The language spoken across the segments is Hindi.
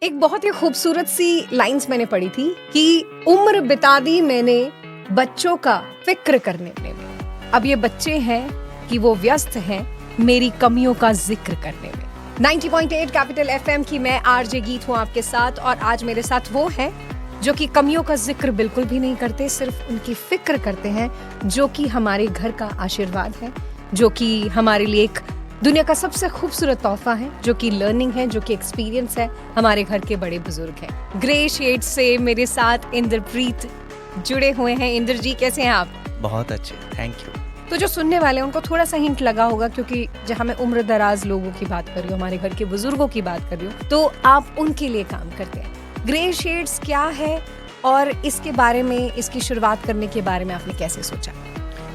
एक बहुत ही खूबसूरत सी लाइंस मैंने पढ़ी थी कि उम्र बिता दी मैंने बच्चों का फिक्र करने में। अब ये बच्चे हैं कि वो व्यस्त हैं मेरी कमियों का जिक्र करने में। 90.8 कैपिटल एफएम की मैं आरजे गीत हूँ आपके साथ, और आज मेरे साथ वो है जो कि कमियों का जिक्र बिल्कुल भी नहीं करते, सिर्फ उनकी फिक्र करते हैं, जो कि हमारे घर का आशीर्वाद है, जो कि हमारे लिए एक दुनिया का सबसे खूबसूरत तोहफा है, जो कि लर्निंग है, जो कि एक्सपीरियंस है। हमारे घर के बड़े बुजुर्ग हैं। ग्रे शेड से मेरे साथ इंद्रप्रीत जुड़े हुए हैं। इंद्र जी, कैसे हैं आप? बहुत अच्छे, थैंक यू। तो जो सुनने वाले हैं उनको थोड़ा सा हिंट लगा होगा, क्योंकि जहाँ मैं उम्र दराज लोगों की बात कर रही हूँ, हमारे घर के बुजुर्गों की बात कर रही हूँ, तो आप उनके लिए काम करते हैं। ग्रे शेड्स क्या है और इसके बारे में, इसकी शुरुआत करने के बारे में आपने कैसे सोचा?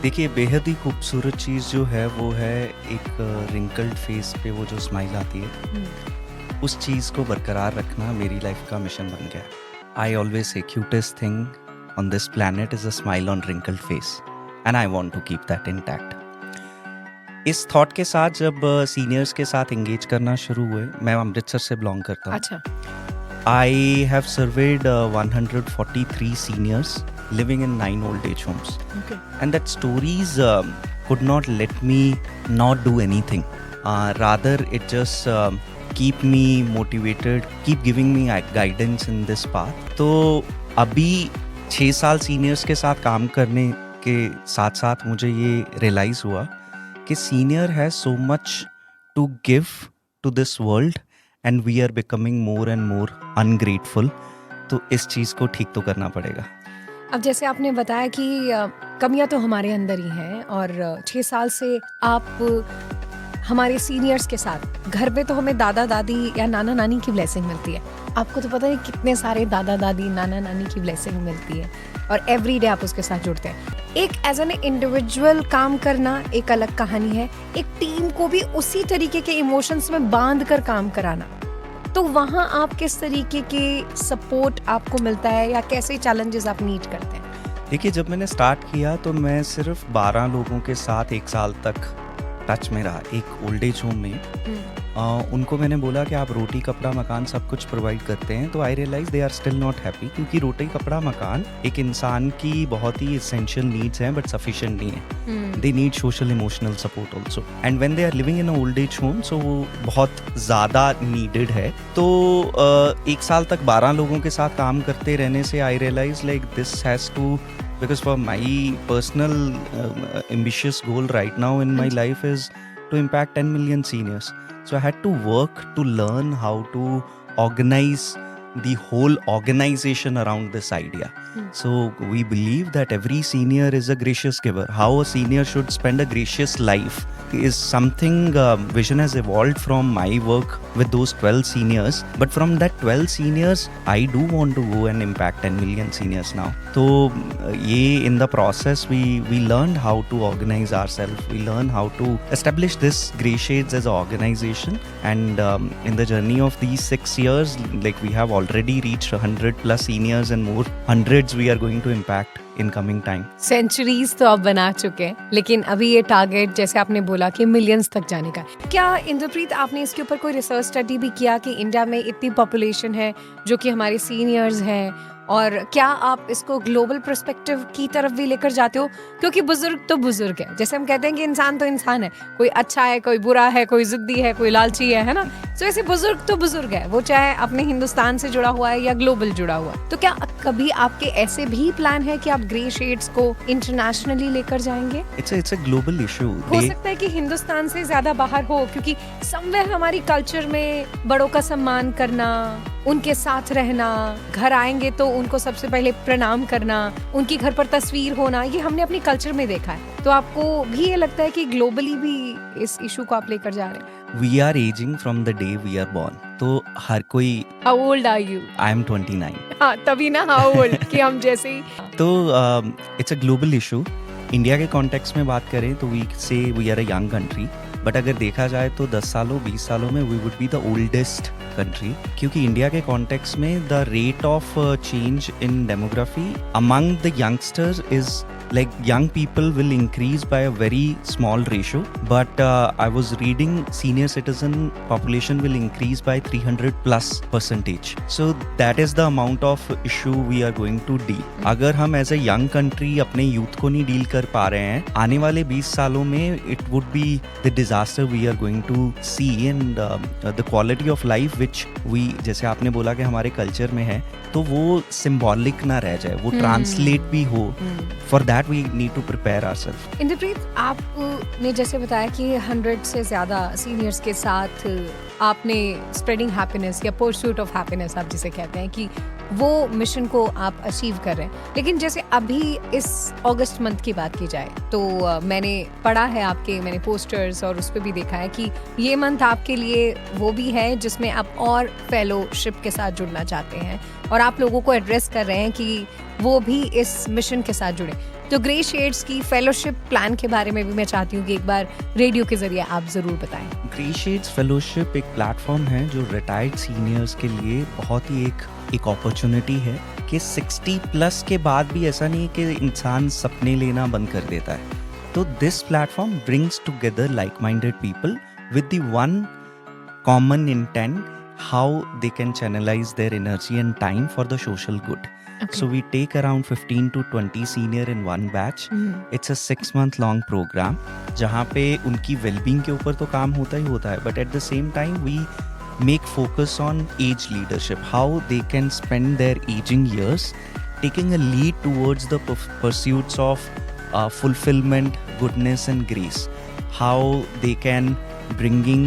देखिए, बेहद ही खूबसूरत चीज़ जो है वो है एक रिंकल्ड फेस पे वो जो स्माइल आती है, उस चीज़ को बरकरार रखना मेरी लाइफ का मिशन बन गया। I always say cutest thing on this planet is a smile on wrinkled face and I want to keep that intact. इस थॉट के साथ जब सीनियर्स के साथ एंगेज करना शुरू हुए, मैं अमृतसर से बिलोंग करता हूँ। अच्छा। I have surveyed 143 seniors living in 9 old age homes. Okay. And that stories could not let me not do anything. Rather, it just keep me motivated, keep giving me guidance in this path. तो अभी 6 साल सीनियर्स के साथ काम करने के साथ साथ मुझे ये रियलाइज़ हुआ कि senior has so much to give to this world and we are becoming more and more ungrateful. तो इस चीज़ को ठीक तो करना पड़ेगा। अब जैसे आपने बताया कि कमियां तो हमारे अंदर ही हैं, और 6 साल से आप हमारे सीनियर्स के साथ घर पे, तो हमें दादा दादी या नाना नानी की ब्लेसिंग मिलती है। आपको तो पता नहीं कितने सारे दादा दादी नाना नानी की ब्लेसिंग मिलती है, और एवरी डे आप उसके साथ जुड़ते हैं। एक एज एन इंडिविजुअल काम करना एक अलग कहानी है, एक टीम को भी उसी तरीके के इमोशंस में बांध कर काम कराना, तो वहाँ आप किस तरीके के सपोर्ट आपको मिलता है या कैसे चैलेंजेस आप मीट करते हैं? देखिए, जब मैंने स्टार्ट किया तो मैं सिर्फ 12 लोगों के साथ 1 साल तक टच में रहा, एक ओल्ड एज होम में। उनको मैंने बोला कि आप रोटी कपड़ा मकान सब कुछ प्रोवाइड करते हैं, तो I realise they are still not happy, क्योंकि रोटी कपड़ा मकान एक इंसान की बहुत ही एसेंशियल नीड्स हैं, बट सफिशिएंट नहीं है। They need social emotional support also, and when they are living in a old age home, so वो बहुत ज़्यादा नीडेड है। तो 1 साल तक 12 लोगों के साथ काम करते रहने से I realise like this has to, because for my personal ambitious goal right now in my life is to impact 10 million seniors. So I had to work to learn how to organize the whole organization around this idea. So we believe that every senior is a gracious giver. How a senior should spend a gracious life is something vision has evolved from my work with those 12 seniors. But from that 12 seniors, I do want to go and impact 10 million seniors now. So in the process, we learned how to organize ourselves. We learned how to establish this Grey Shades as an organization. And in the journey of these 6 years, like we have already reached 100 plus seniors, and more hundreds we are going to impact in coming time. Centuries तो आप बना चुके हैं, लेकिन अभी ये टारगेट, जैसे आपने बोला कि मिलियंस तक जाने का। क्या इंद्रप्रीत, आपने इसके ऊपर कोई रिसर्च स्टडी भी किया कि इंडिया में इतनी पॉपुलेशन है जो कि हमारे सीनियर्स हैं, और क्या आप इसको ग्लोबल पर्सपेक्टिव की तरफ भी लेकर जाते हो? क्योंकि बुजुर्ग तो बुजुर्ग है, जैसे हम कहते हैं कि इंसान तो इंसान है, कोई अच्छा है, कोई बुरा है, कोई जिद्दी है, कोई लालची है ना? तो ऐसे बुजुर्ग तो बुजुर्ग है, वो चाहे अपने हिंदुस्तान से जुड़ा हुआ है या ग्लोबल जुड़ा हुआ है। तो क्या कभी आपके ऐसे भी प्लान है कि आप ग्रे शेड्स को इंटरनेशनली लेकर जाएंगे? It's a global issue. हो सकता है कि हिंदुस्तान से ज्यादा बाहर हो, क्योंकि समवेयर हमारी कल्चर में बड़ों का सम्मान करना, उनके साथ रहना, घर आएंगे तो उनको सबसे पहले प्रणाम करना, उनकी घर पर तस्वीर होना, ये हमने अपनी कल्चर में देखा है। तो आपको भी ये लगता है कि ग्लोबली भी इस इशू को आप लेकर जा रहे हैं? We are aging from the day we are born. तो हर कोई How old are you? I am 29. हाँ, तभी ना how old कि हम जैसे ही। तो it's a global issue. India के कॉन्टेक्स्ट में बात करें तो we say we are a young country, but अगर देखा जाए तो 10 सालों 20 सालों में we would be the oldest country, क्योंकि इंडिया के कॉन्टेक्स्ट में the rate of change in demography among the youngsters is like young people will increase by a very small ratio, but I was reading senior citizen population will increase by 300+%. So that is the amount of issue we are going to deal. अगर हम as a young country अपने youth को नहीं deal कर पा रहे हैं, आने वाले 20 सालों में it would be the disaster we are going to see, and the quality of life which we, जैसे आपने बोला कि हमारे culture में है, तो वो symbolic ना रह जाए, वो translate भी हो. For that we need to prepare ourselves. Inderpreet, आपने जैसे बताया कि 100 से ज़्यादा सीनियर्स के साथ आपने स्प्रेडिंग हैप्पीनेस या परस्यूट ऑफ हैप्पीनेस आप जिसे कहते हैं कि वो मिशन को आप अचीव कर रहे हैं. लेकिन जैसे अभी इस अगस्त मंथ की बात की जाए तो मैंने पढ़ा है मैंने पोस्टर्स और उस पर भी देखा है कि ये मंथ आपके लिए वो भी है जिसमें आप और फेलोशिप के साथ जुड़ना चाहते हैं और आप लोगों को एड्रेस कर रहे हैं कि वो भी इस मिशन के साथ जुड़े. तो ग्रे शेड्स की फेलोशिप प्लान के बारे में भी मैं चाहती हूँ कि एक बार रेडियो के जरिए आप जरूर बताएं. ग्रे शेड्स फेलोशिप एक प्लेटफॉर्म है जो रिटायर्ड सीनियर्स के लिए बहुत ही एक अपॉर्चुनिटी है कि 60+ के बाद भी ऐसा नहीं है कि इंसान सपने लेना बंद कर देता है. तो this platform brings together like minded people with the one common intent how they can channelise their energy and time for the social good. Okay. So we take around 15 to 20 senior in one batch. It's a 6-month long program जहाँ पे उनकी well-being के ऊपर तो काम होता ही होता है, but at the same time we make focus on age leadership, how they can spend their aging years taking a lead towards the pursuits of fulfillment, goodness and grace. How they can bringing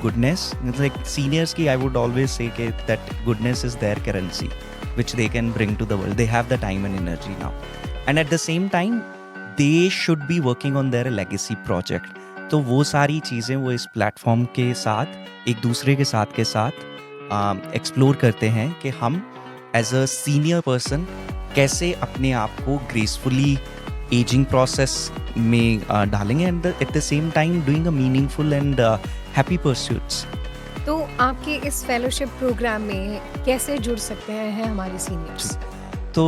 goodness, like seniors की I would always say that goodness is their currency which they can bring to the world. They have the time and energy now. And at the same time, they should be working on their legacy project. तो वो सारी चीज़ें वो इस प्लेटफॉर्म के साथ एक दूसरे के साथ एक्सप्लोर करते हैं कि हम एज अ सीनियर पर्सन कैसे अपने आप को ग्रेसफुली एजिंग प्रोसेस में डालेंगे and at the same time doing a meaningful and happy pursuits. तो आपके इस फेलोशिप प्रोग्राम में कैसे जुड़ सकते हैं हमारे सीनियर्स? तो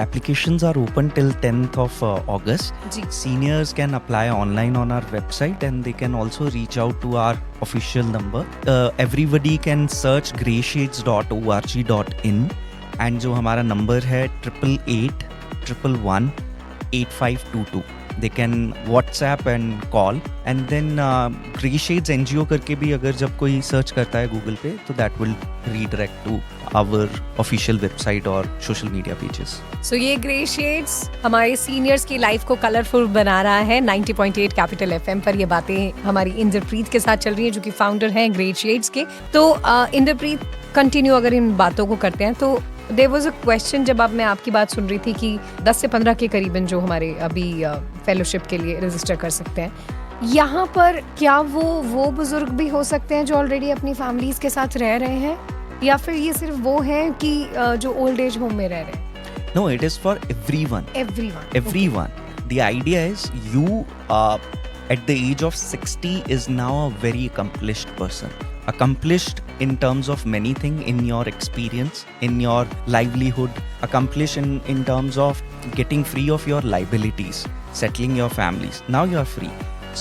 applications are open till 10th of August. Ji. Seniors can apply online on our website and they can also reach out to our official number. Everybody can search greyshades.org.in and जो हमारा नंबर है 8881118522. They can WhatsApp and call and then Grey Shades NGO करके भी अगर जब कोई सर्च करता है गूगल पे तो that will redirect to our official website और social media pages. So ये Grey Shades हमारे सीनियर्स की लाइफ को कलरफुल बना रहा है. 90.8 कैपिटल FM पर ये बातें हमारी इंद्रप्रीत के साथ चल रही है जो कि फाउंडर हैं Grey Shades के. तो इंद्रप्रीत कंटिन्यू अगर इन बातों को करते हैं तो देयर वाज अ क्वेश्चन जब मैं आपकी बात सुन रही थी कि 10 से 15 के करीबन जो हमारे अभी फेलोशिप के लिए रजिस्टर कर सकते हैं, यहाँ पर क्या वो बुजुर्ग भी हो सकते हैं जो ऑलरेडी अपनी फैमिलीज के साथ रह रहे हैं या फिर ये सिर्फ वो हैं कि जो ओल्ड एज होम में रह रहे हैं? No, it is for everyone. Everyone. The idea is you at the age of 60 is now a very accomplished person. Accomplished in terms of many things in your experience, in your livelihood, accomplished in terms of getting free of your liabilities, settling your families. Now you are free.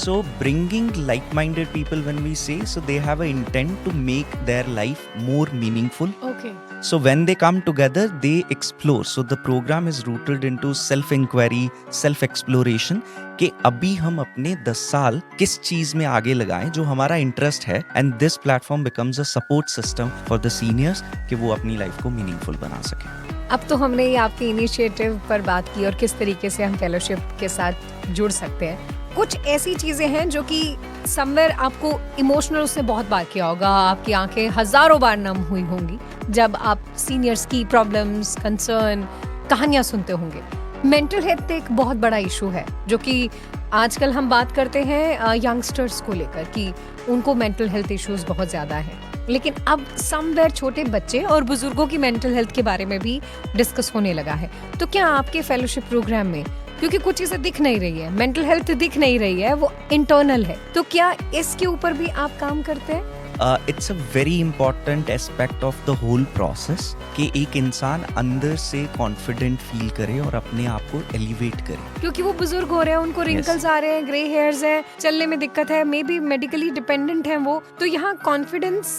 So bringing like-minded people when we say, so they have an intent to make their life more meaningful. Okay. So when they come together, they explore. So the program is rooted into self-inquiry, self-exploration कि अभी हम अपने 10 साल किस चीज में आगे लगाएं जो हमारा इंटरेस्ट है, and this platform becomes a support system for the seniors कि वो अपनी लाइफ को मीनिंगफुल बना सकें. अब तो हमने ये आपके इनिशिएटिव पर बात की और किस तरीके से हम फेलोशिप के साथ जुड़ सकते हैं. कुछ ऐसी चीजें हैं जो कि समवेयर आपको इमोशनल उसने बहुत बार किया होगा, आपकी आंखें हजारों बार नम हुई होंगी जब आप सीनियर्स की प्रॉब्लम्स, कंसर्न, कहानियां सुनते होंगे. मेंटल हेल्थ एक बहुत बड़ा इशू है जो कि आजकल हम बात करते हैं यंगस्टर्स को लेकर कि उनको मेंटल हेल्थ इश्यूज बहुत ज़्यादा हैं, लेकिन अब समवेयर छोटे बच्चे और बुजुर्गों की मेंटल हेल्थ के बारे में भी डिस्कस होने लगा है. तो क्या आपके फेलोशिप प्रोग्राम में, क्योंकि कुछ चीजें दिख नहीं रही है, मेंटल हेल्थ दिख नहीं रही है, वो इंटरनल है, तो क्या इसके ऊपर भी आप काम करते हैं? It's a very important aspect of the whole process कि एक इंसान अंदर से कॉन्फिडेंट फील करे और अपने आप को एलिवेट करे, क्योंकि वो बुजुर्ग हो रहे हैं, उनको रिंकल्स आ रहे हैं, ग्रे हेयर्स है, चलने में दिक्कत है, मे बी मेडिकली डिपेंडेंट है वो, तो यहाँ कॉन्फिडेंस,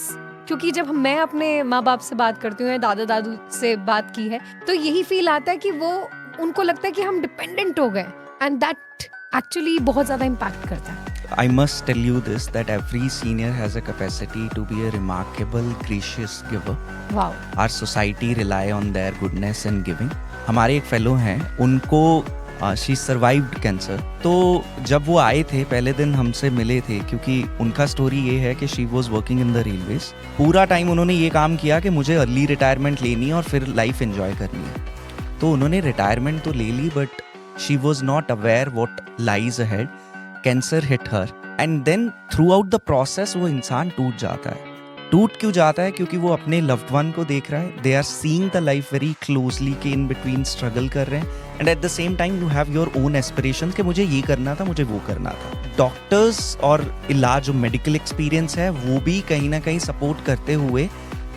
क्योंकि जब मैं अपने माँ बाप से बात करती हूँ या दादा दादू से बात की है, तो यही फील आता है कि वो, उनको लगता है कि हम डिपेंडेंट हो गए, एंड दैट एक्चुअली बहुत ज्यादा इम्पैक्ट करता है. I must tell you this, that every senior has a capacity to be a remarkable, gracious giver. Wow. Our society rely on their goodness and giving. हमारे एक फेलो हैं, उनको she survived cancer. तो जब वो आए थे पहले दिन हमसे मिले थे, क्योंकि उनका स्टोरी ये है कि she was working in the railways. पूरा टाइम उन्होंने ये काम किया कि मुझे अर्ली रिटायरमेंट लेनी है और फिर लाइफ एंजॉय करनी है. तो उन्होंने रिटायरमेंट तो ले ली, but she was not aware what lies ahead. Cancer hit her, and then throughout the process वो इंसान टूट जाता है. टूट क्यों जाता है? क्योंकि वो अपने लव्ड वन को देख रहा है, they are seeing the life very closely के इन बिटवीन स्ट्रगल कर रहे हैं, and at the same time you have your own aspirations कि मुझे ये करना था, मुझे वो करना था. डॉक्टर्स और इलाज, जो मेडिकल एक्सपीरियंस है, वो भी कहीं ना कहीं सपोर्ट करते हुए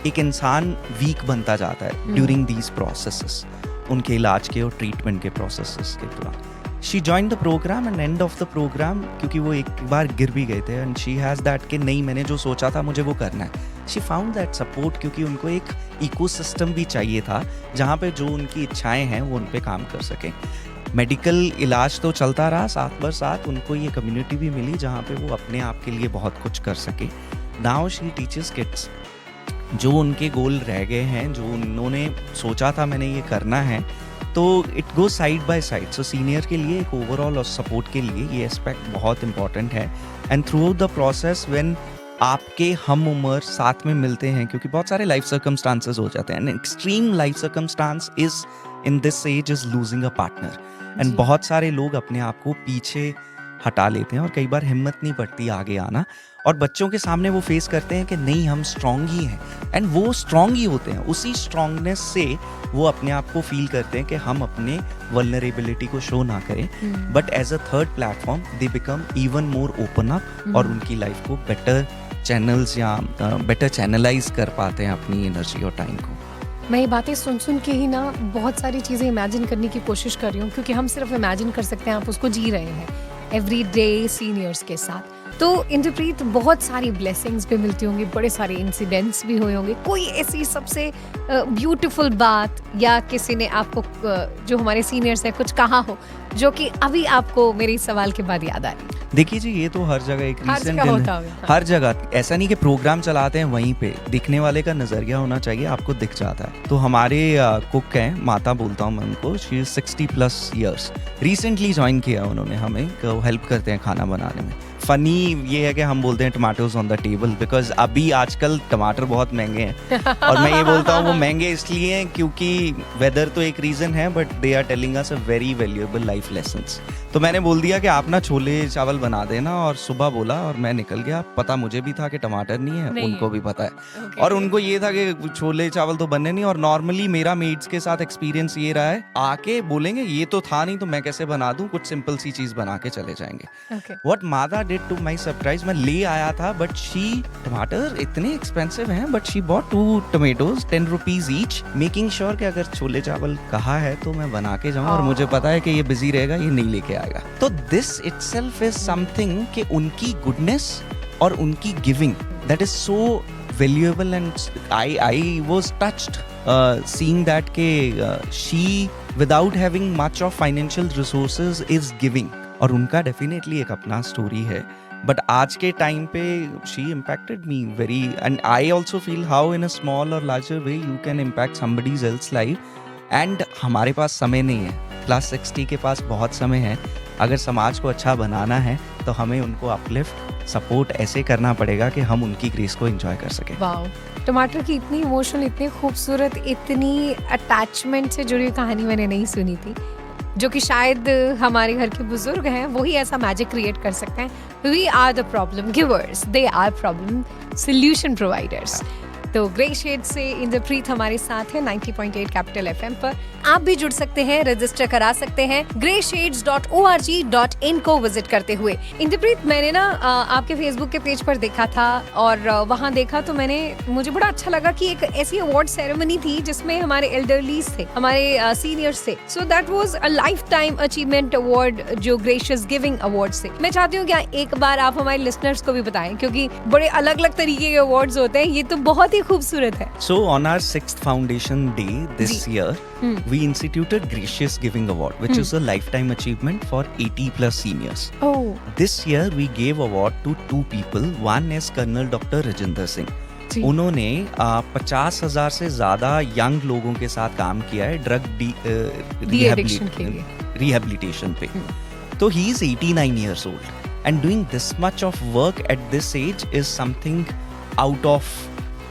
एक इंसान वीक बनता जाता है ड्यूरिंग दीज प्रोसेसेस, उनके इलाज के और ट्रीटमेंट के प्रोसेसेस के दौरान. She joined the program and end of the program, क्योंकि वो एक बार गिर भी गए थे, and she has that कि नहीं, मैंने जो सोचा था मुझे वो करना है. She found that support, क्योंकि उनको एक इकोसिस्टम भी चाहिए था जहाँ पे जो उनकी इच्छाएं हैं वो उन पे काम कर सकें. मेडिकल इलाज तो चलता रहा, साथ बर साथ उनको ये कम्युनिटी भी मिली जहाँ पे वो अपने आप के लिए बहुत कुछ कर सके. Now she teaches kids. जो उनके गोल रह गए हैं, जो उन्होंने सोचा था मैंने ये करना है, तो it go side by side. So senior के लिए एक ओवरऑल और सपोर्ट के लिए ये एस्पेक्ट बहुत इंपॉर्टेंट है. And through out the process when आपके हम उम्र साथ में मिलते हैं, क्योंकि बहुत सारे लाइफ सर्कमस्टांसेस हो जाते हैं, and extreme life circumstance is in this age is losing a partner, and बहुत सारे लोग अपने आप को पीछे हटा लेते हैं और कई बार हिम्मत नहीं पड़ती आगे आना, और बच्चों के सामने वो फेस करते हैं कि नहीं, हम स्ट्रांग ही हैं, एंड वो स्ट्रांग ही होते हैं. उसी स्ट्रांगनेस से वो अपने आप को फील करते हैं कि हम अपने वल्नरेबिलिटी को शो ना करें, but as a third platform they become even more open up और उनकी लाइफ को बेटर चैनल्स या बेटर चैनलाइज कर पाते हैं अपनी एनर्जी और टाइम को. मैं ये बातें सुन सुन के ही ना बहुत सारी चीज़ें इमेजिन करने की कोशिश कर रही हूँ, क्योंकि हम सिर्फ इमेजिन कर सकते हैं, आप उसको जी रहे हैं एवरीडे सीनियर्स के साथ. तो इंद्रप्रीत, बहुत सारी ब्लेसिंग्स भी मिलती होंगी, बड़े सारे इंसिडेंट्स भी हुए होंगे. कोई ऐसी सबसे ब्यूटीफुल बात या किसी ने आपको, जो हमारे सीनियर्स हैं, कुछ कहा हो जो कि अभी आपको मेरे इस सवाल के बाद याद आ रही है? देखिए जी, ये तो हर जगह एक रीसेंट हाँ. हर जगह ऐसा नहीं कि प्रोग्राम चलाते हैं वहीं पे, दिखने वाले का नजरिया होना चाहिए, आपको दिख जाता है. तो हमारे कुक हैं, माता बोलता हूँ मैं उनको, she is 60+ years, recently join किया उन्होंने हमें, हेल्प करते हैं खाना बनाने में. फनी ये है कि हम बोलते हैं tomatoes on the table, because अभी आजकल टमाटर बहुत महंगे हैं और मैं ये बोलता हूँ वो महंगे इसलिए हैं क्योंकि वेदर तो एक रीज़न है, but they are telling us a very valuable life lessons. तो मैंने बोल दिया कि आप ना छोले चावल बना देना, और सुबह बोला और मैं निकल गया. पता मुझे भी था कि टमाटर नहीं है, उनको भी पता है. Okay. और उनको ये था कि छोले चावल तो बनने नहीं. और नॉर्मली मेरा मेड्स के साथ एक्सपीरियंस ये रहा है, आके बोलेंगे ये तो था नहीं तो मैं कैसे बना दूं, कुछ सिंपल सी चीज़ बना के चले जाएंगे. व्हाट मादा डिड टू माई सरप्राइज, मैं ले आया था बट शी, टमाटर इतने एक्सपेंसिव हैं, but she bought 2 tomatoes 10 rupees each, making sure कि अगर छोले चावल कहा है तो मैं बना के जाऊं, और मुझे पता है कि ये बिजी रहेगा, ये नहीं लेके आएगा. तो दिस इटसेल्फ इज समथिंग कि उनकी गुडनेस और उनकी giving, that is so valuable, and I was touched seeing that ke she without having much of financial resources is giving. और उनका definitely एक अपना story है, but आज के time पे she impacted me very, and I also feel how in a small or larger way you can impact somebody else's life. And हमारे पास समय नहीं है, +60 के पास बहुत समय है. अगर समाज को अच्छा बनाना है तो हमें उनको अपलिफ्ट, सपोर्ट ऐसे करना पड़ेगा कि हम उनकी ग्रेस को एंजॉय कर सकें. वाओ, टमाटर की इतनी इमोशनल, इतनी खूबसूरत, इतनी अटैचमेंट से जुड़ी कहानी मैंने नहीं सुनी थी, जो कि शायद हमारे घर के बुजुर्ग हैं वही ऐसा मैजिक क्रिएट कर सकते हैं. We are the problem givers, they are problem solution providers. तो ग्रे शेड से इंद्रप्रीत हमारे साथ है 90.8 कैपिटल एफएम पर। आप भी जुड़ सकते हैं, रजिस्टर करा सकते हैं greyshades.org.in को विजिट करते हुए। इंद्रप्रीत, मैंने ना आपके फेसबुक के पेज पर देखा था और वहाँ देखा तो मुझे बड़ा अच्छा लगा कि एक ऐसी अवार्ड सेरेमनी थी जिसमें हमारे एल्डरलीज थे, हमारे सीनियर्स थे। So that was a life time achievement award जो ग्रेशियस गिविंग अवार्ड से। मैं चाहती हूँ कि एक बार आप हमारे लिसनर्स को भी बताएं, क्योंकि बड़े अलग अलग तरीके के अवार्ड्स होते हैं, ये तो बहुत ही खूबसूरत है। So on our 6th foundation day this year, we instituted Gracious Giving Award, which is a lifetime achievement for 80 plus seniors. Oh. This year we gave award to 2 people. One is Colonel Dr. Rajinder Singh. उन्होंने 50,000 से ज्यादा यंग लोगों के साथ काम किया है ड्रग रिहेबिलिटेशन पे। तो he is 89 years old and doing this much of work at this age is something out of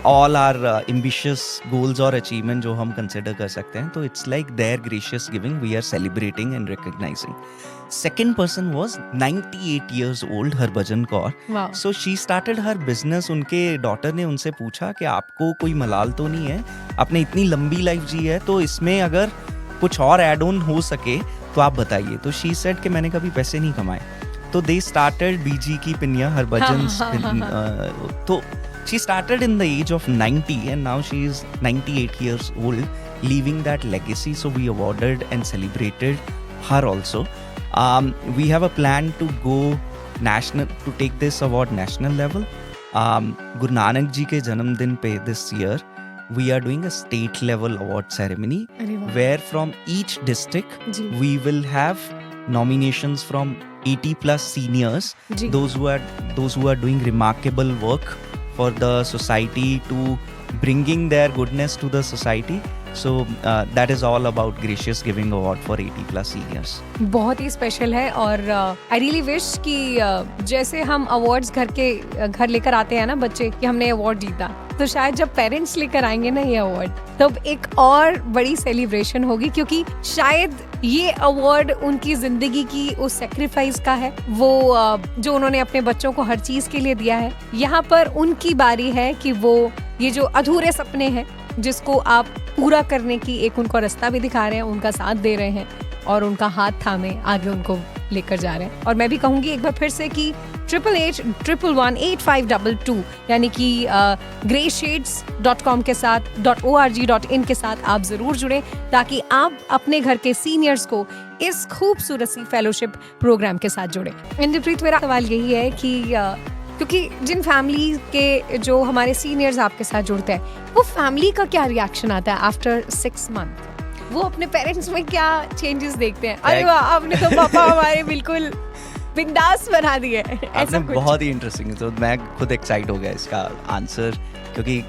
all our ambitious goals or achievement जो हम consider कर सकते हैं। तो it's like their gracious giving we are celebrating and recognizing. Second person was 98 years old Harbhajan Kaur. Wow. So she started her business। उनके डॉटर ने उनसे पूछा कि आपको कोई मलाल तो नहीं है, आपने इतनी लंबी लाइफ जी है, तो इसमें अगर कुछ और एड ऑन हो सके तो आप बताइए। तो she said कि मैंने कभी पैसे नहीं कमाए। तो they started बीजी की पिनिया हरभजन। तो she started in the age of 90 and now she is 98 years old, leaving that legacy. So we awarded and celebrated her also. We have a plan to go national, to take this award national level. Guru Nanak ji ke janamdin pe this year we are doing a state level award ceremony where from each district we will have nominations from 80 plus seniors, those who are doing remarkable work for the society, to bringing their goodness to the society. So that is all about Gracious Giving Award for 80 plus seniors. बहुत ही स्पेशल है और I really wish कि जैसे हम अवार्ड्स घर लेकर आते हैं ना बच्चे कि हमने अवार्ड जीता, तो शायद जब पेरेंट्स लेकर आएंगे ना ये अवार्ड, तब एक और बड़ी सेलिब्रेशन होगी, क्योंकि शायद ये अवार्ड उनकी जिंदगी की उस सेक्रीफाइस का है, वो जो उन्होंने अपने बच्चों को हर चीज के लिए दिया है। यहाँ पर उनकी बारी है कि वो ये जो अधूरे सपने हैं जिसको आप पूरा करने की एक उनको रास्ता भी दिखा रहे हैं, उनका साथ दे रहे हैं और उनका हाथ थामे आगे उनको लेकर जा रहे हैं। और मैं भी कहूँगी एक बार फिर से कि 8881118522 यानी कि greyshades.com के साथ .org.in के साथ आप जरूर जुड़ें, ताकि आप अपने घर के सीनियर्स को इस खूबसूरत सी फेलोशिप प्रोग्राम के साथ जोड़ें। इंद्रप्रीत, मेरा सवाल यही है कि क्योंकि जिन फैमिली के जो हमारे सीनियर्स आपके साथ जुड़ते हैं, वो फैमिली का क्या रिएक्शन आता है आफ्टर 6 मंथ? वो अपने पेरेंट्स में क्या चेंजेस देखते हैं? अरे वाह, आपने तो पापा हमारे बिल्कुल बिंदास बना दिए। ऐसा बहुत ही इंटरेस्टिंग है, तो मैं खुद एक्साइट हो गया इसका आंसर, क्योंकि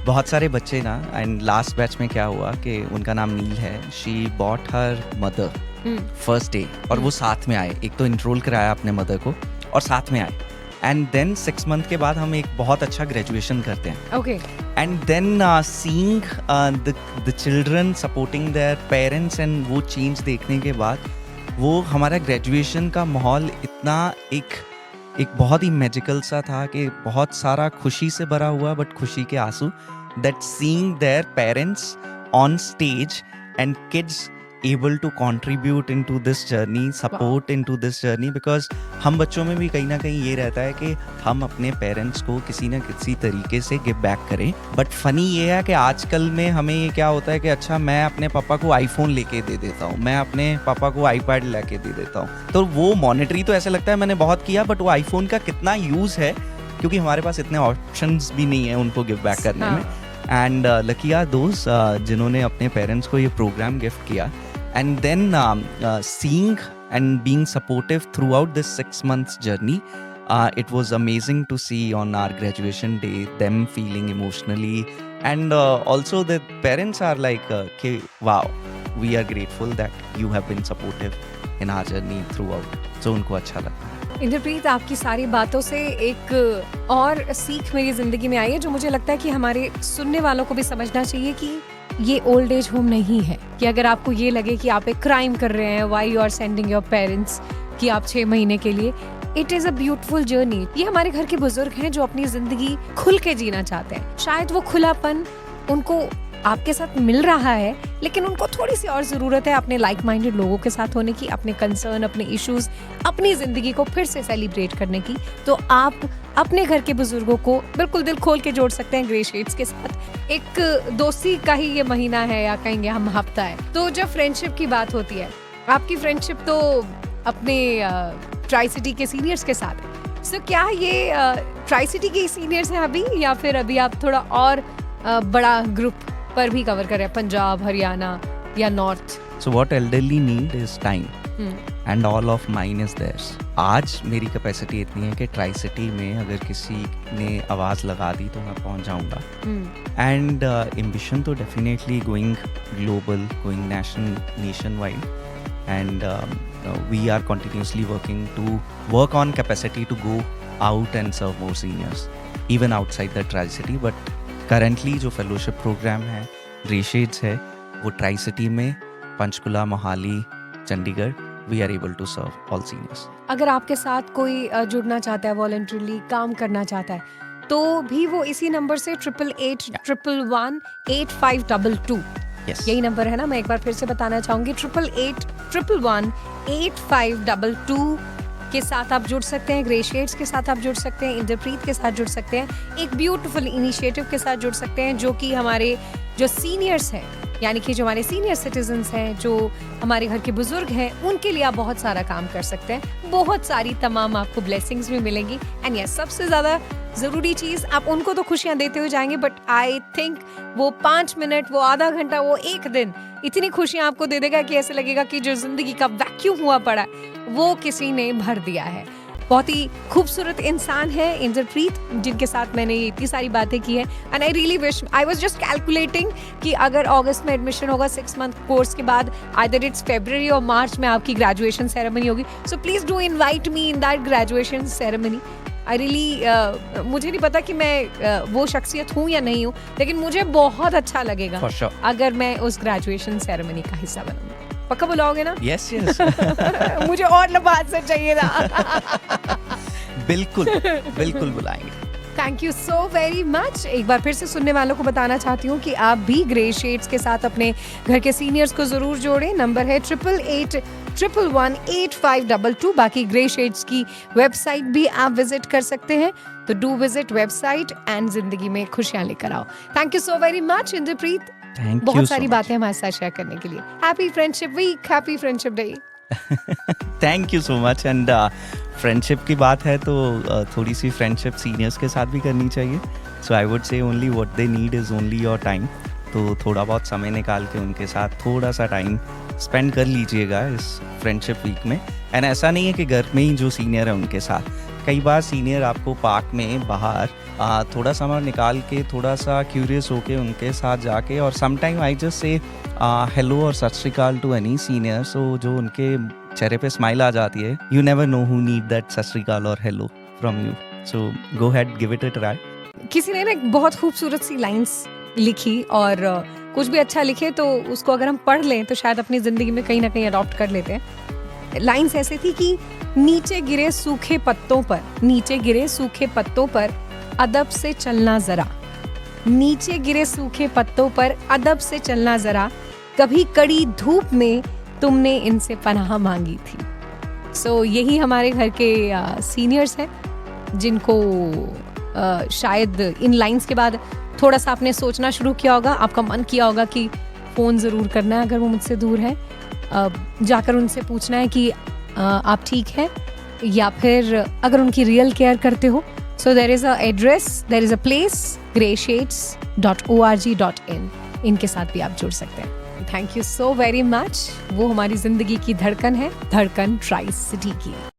बहुत सारे बच्चे ना, एंड लास्ट बैच में क्या हुआ कि उनका नाम नील है, she bought her mother first day, और वो साथ में आए, एक तो इंट्रोल कराया अपने मदर को और साथ में आए, एंड देन 6 मंथ के बाद हम एक बहुत अच्छा ग्रेजुएशन करते हैं। Okay. And then seeing the children supporting their parents and वो चेंज देखने के बाद वो हमारा ग्रेजुएशन का माहौल इतना एक बहुत ही मैजिकल सा था कि बहुत सारा खुशी से भरा हुआ, बट खुशी के आंसू, that seeing their parents on stage and kids able to contribute into this journey, support into this journey, because हम बच्चों में भी कहीं ना कहीं ये रहता है कि हम अपने पेरेंट्स को किसी न किसी तरीके से गिव बैक करें। बट फनी ये है कि आजकल में हमें ये क्या होता है कि अच्छा मैं अपने पापा को आईफोन लेके दे देता हूँ, मैं अपने पापा को आईपैड लेके दे देता हूँ, तो वो मॉनिटरी तो ऐसा लगता है मैंने बहुत किया, बट वो आईफोन का कितना यूज़ है, क्योंकि हमारे पास इतने ऑप्शंस भी नहीं है उनको गिव बैक करने में। एंड लकी आर दोस्त जिन्होंने अपने पेरेंट्स को ये प्रोग्राम गिफ्ट किया, and then seeing and being supportive throughout this 6 months journey, it was amazing to see on our graduation day them feeling emotionally, and also the parents are like wow, we are grateful that you have been supportive in our journey throughout, so उनको अच्छा लगता है। इंद्रप्रीत, आपकी सारी बातों से एक और सीख मेरी जिंदगी में आई है जो मुझे लगता है कि हमारे सुनने वालों को भी समझना चाहिए कि ये ओल्ड एज होम नहीं है। कि अगर आपको ये लगे कि आप एक क्राइम कर रहे हैं, why you are sending your parents कि आप 6 महीने के लिए, it is a beautiful journey. ये हमारे घर के बुजुर्ग हैं जो अपनी जिंदगी खुल के जीना चाहते हैं। शायद वो खुलापन उनको आपके साथ मिल रहा है, लेकिन उनको थोड़ी सी और जरूरत है अपने लाइक माइंडेड लोगों के साथ होने की, अपने कंसर्न, अपने इश्यूज, अपनी जिंदगी को फिर से सेलिब्रेट करने की। तो आप अपने घर के बुजुर्गों को बिल्कुल दिल खोल के जोड़ सकते हैं ग्रे शेड्स के साथ। एक दोस्ती का ही ये महीना है या कहेंगे हम हफ्ता है। तो जब फ्रेंडशिप की बात होती है, आपकी फ्रेंडशिप तो अपने ट्राई सिटी के सीनियर्स के साथ है। सो क्या ये ट्राई सिटी के सीनियर्स हैं अभी, या फिर अभी आप थोड़ा और बड़ा ग्रुप पर भी कवर कर रहे हैं, पंजाब, हरियाणा या north? So what elderly need is time and all of mine is theirs. आज मेरी कैपेसिटी इतनी है कि ट्राई सिटी में अगर किसी ने आवाज़ लगा दी तो मैं पहुंच जाऊंगा। एंड एम्बिशन तो definitely going global, going nation wide, and we are continuously working to work on capacity to go out and serve more seniors even outside the tri city. But currently जो फेलोशिप प्रोग्राम है ग्रे शेड्स है, वो ट्राई सिटी में Panchkula, Mohali, Chandigarh, we are able to serve all seniors. अगर आपके साथ कोई जुड़ना चाहता है, वॉलंटरीली काम करना चाहता है, तो भी वो इसी नंबर से 8881118522 यही नंबर है ना? मैं एक बार फिर से बताना चाहूंगी, 8881118522 के साथ आप जुड़ सकते हैं, ग्रे शेड्स के साथ आप जुड़ सकते हैं, इंद्रप्रीत के साथ जुड़ सकते हैं, एक ब्यूटीफुल इनिशिएटिव के साथ जुड़ सकते हैं जो कि हमारे जो सीनियर्स हैं, यानी कि जो हमारे सीनियर सिटीजन्स हैं, जो हमारे घर के बुजुर्ग हैं, उनके लिए आप बहुत सारा काम कर सकते हैं। बहुत सारी तमाम आपको ब्लेसिंग्स भी मिलेंगी। एंड यस, सबसे ज़्यादा ज़रूरी चीज़, आप उनको तो खुशियाँ देते हुए जाएंगे, बट आई थिंक वो 5 मिनट, वो आधा घंटा, वो एक दिन इतनी खुशियाँ आपको दे देगा कि ऐसे लगेगा कि जो ज़िंदगी का वैक्यूम हुआ पड़ा है वो किसी ने भर दिया है। बहुत ही खूबसूरत इंसान है इंद्रप्रीत, जिनके साथ मैंने ये इतनी सारी बातें की है। And I really wish, I was just calculating कि अगर अगस्त में एडमिशन होगा 6 मंथ कोर्स के बाद, आइदर इट्स फरवरी और मार्च में आपकी ग्रेजुएशन सेरेमनी होगी। So please do invite me in that graduation ceremony. I really मुझे नहीं पता कि मैं वो शख्सियत हूँ या नहीं हूँ, लेकिन मुझे बहुत अच्छा लगेगा अगर मैं उस ग्रेजुएशन सेरेमनी का हिस्सा बनूंगी। पक्का बुलाओगे ना? Yes yes. मुझे और लबाद से चाहिए था। बिल्कुल बिल्कुल बुलाएंगे। Thank you so very much. एक बार फिर से सुनने वालों को बताना चाहती हूँ कि आप भी ग्रे शेड्स के साथ अपने घर के सीनियर्स को जरूर जोड़ें। नंबर है 8881118522। बाकी ग्रे शेड्स की वेबसाइट भी आप विजिट कर सकते हैं, तो डू विजिट वेबसाइट एंड जिंदगी में खुशियां लेकर आओ। Thank you so very much Indrapreet, बहुत सारी बातें हमारे साथ शेयर करने के लिए। Happy friendship week, happy friendship day. Thank you so much. And friendship की बात है तो थोड़ी सी फ्रेंडशिप सीनियर्स के साथ भी करनी चाहिए। So I would say only what they need is only your time. तो थोड़ा बहुत समय निकाल के उनके साथ थोड़ा सा टाइम स्पेंड कर लीजिएगा इस फ्रेंडशिप वीक में। एंड ऐसा नहीं है कि घर में ही जो सीनियर है उनके साथ, कई बार सीनियर आपको पार्क में बाहर थोड़ा समय निकाल के थोड़ा सा क्यूरियस होके उनके साथ जाके, और sometime I just say hello और सत श्री अकाल टू एनी सीनियर, सो जो उनके चेहरे पे स्माइल आ जाती है, you never know who need that सत श्री अकाल और hello from you. So go head, give it a try. किसी ने ना एक बहुत खूबसूरत सी लाइंस लिखी, और कुछ भी अच्छा लिखे तो उसको अगर हम पढ़ लें तो शायद अपनी जिंदगी में कहीं ना कहीं अडॉप्ट कर लेते हैं। लाइंस ऐसी थी कि नीचे गिरे सूखे पत्तों पर, नीचे गिरे सूखे पत्तों पर अदब से चलना जरा, नीचे गिरे सूखे पत्तों पर अदब से चलना जरा, कभी कड़ी धूप में तुमने इनसे पनाह मांगी थी। सो यही हमारे घर के सीनियर्स हैं जिनको शायद इन लाइंस के बाद थोड़ा सा आपने सोचना शुरू किया होगा, आपका मन किया होगा कि फ़ोन ज़रूर करना है अगर वो मुझसे दूर है, जाकर उनसे पूछना है कि आप ठीक हैं, या फिर अगर उनकी रियल केयर करते हो। So there is a address, there is a place, greyshades.org.in, इनके साथ भी आप जुड़ सकते हैं। Thank you so very much. वो हमारी ज़िंदगी की धड़कन है, धड़कन ट्राई सिटी की।